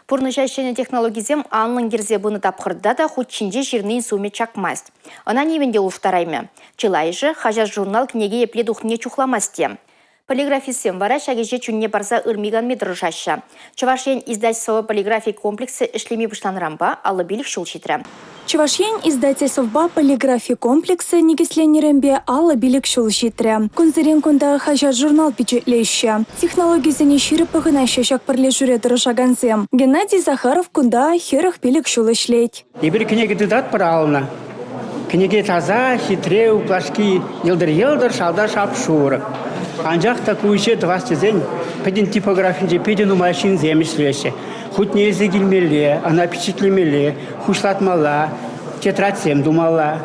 Пурнышащене технологизем анлын керзе бұны тапқырда да худчинже жирнын суме чакмасть. Она невенде уфтарайме. Чылайжы хажар журнал книге епле духне чухламасте. Полиграфисем вара шагеже чунне барса ырмиган метрушаща. Чувашен издательство полиграфии комплексы ишлеми бышланрамба, аллы билик шулчитра. Чувашен издательство полиграфии комплексы негесленерембе аллы билик шулчитра. Кунзырен кунда хажар журнал печатлеща. Технологизене ширы пыгынаща шак парле жүре дырышаганзем. Геннадий Захаров кунда херах билик шулышлеть. Ибір книги дедат парална. Книги таза, хитреу, плашки, елдер-елдер, шалда-шап шуры. Анжақ такуйше 20 день, педин типографинже, педин умайшин земешлеше. Хоть не езегилмеле, она печатлемеле, хушлатмала, тетрадь сем думала.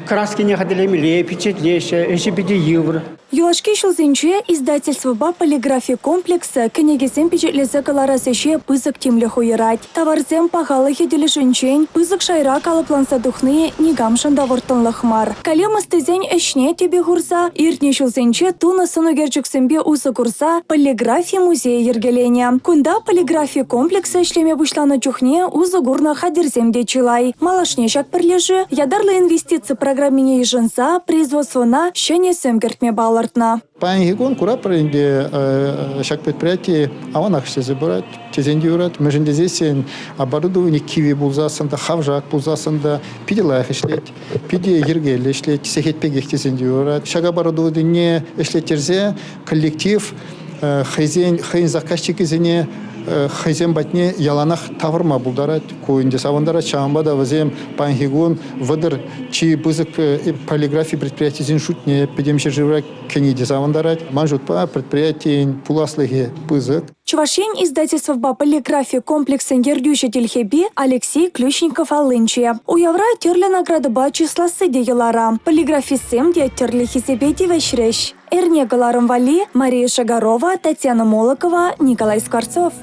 Краски не ходилемеле, печатлеше, эши педи евро. Юлашки шулзенче издательство полиграфии комплекса книгесем печатлесе каларасеше пызык тимле хуйрать. Товарзем пахалы хеделешенчен, пызык шайра калапланса духны нигамшан давыртынлыхмар. Калема стезень эшне тебе гурса, иртне шулзенче туна сынугерчуксембе усы курса полиграфии музея ергеленя. Кунда полиграфии комплекса шлеме бушлана чухне узы гурна хадерземде чилай. Малашне шак прилежи, ядарлы инвестиции программине еженса, производствона щене семгертме бала. Пангигон курапор инде шаг предприятие аванах все забирать, тезендиурат. Мы же здесь оборудование киви булзасында, хавжак булзасында, пиди лайх ишлет, пиди ергел ишлет, сехетпегех тезендиурат. Шаг оборудование ишлетерзе коллектив хейн заказчик изене хейзем батне яланах тавырма булдарат, коинде савандара чамбада вазем пангигон вадыр чи бызык полиграфии предприятий зин шутне педемше живрак кениде савандарат манжутпа предприятий пуласлыге бызык. Чувашен издательство полиграфии комплекса Гердюща Тельхеби Алексей Ключников Алынче. У Явра терли награды ба числа сыде елара. Полиграфисем де терли хисебети вещрещ. Эрне Галаром Вали, Мария Шагарова, Татьяна Молокова, Николай Скворцов.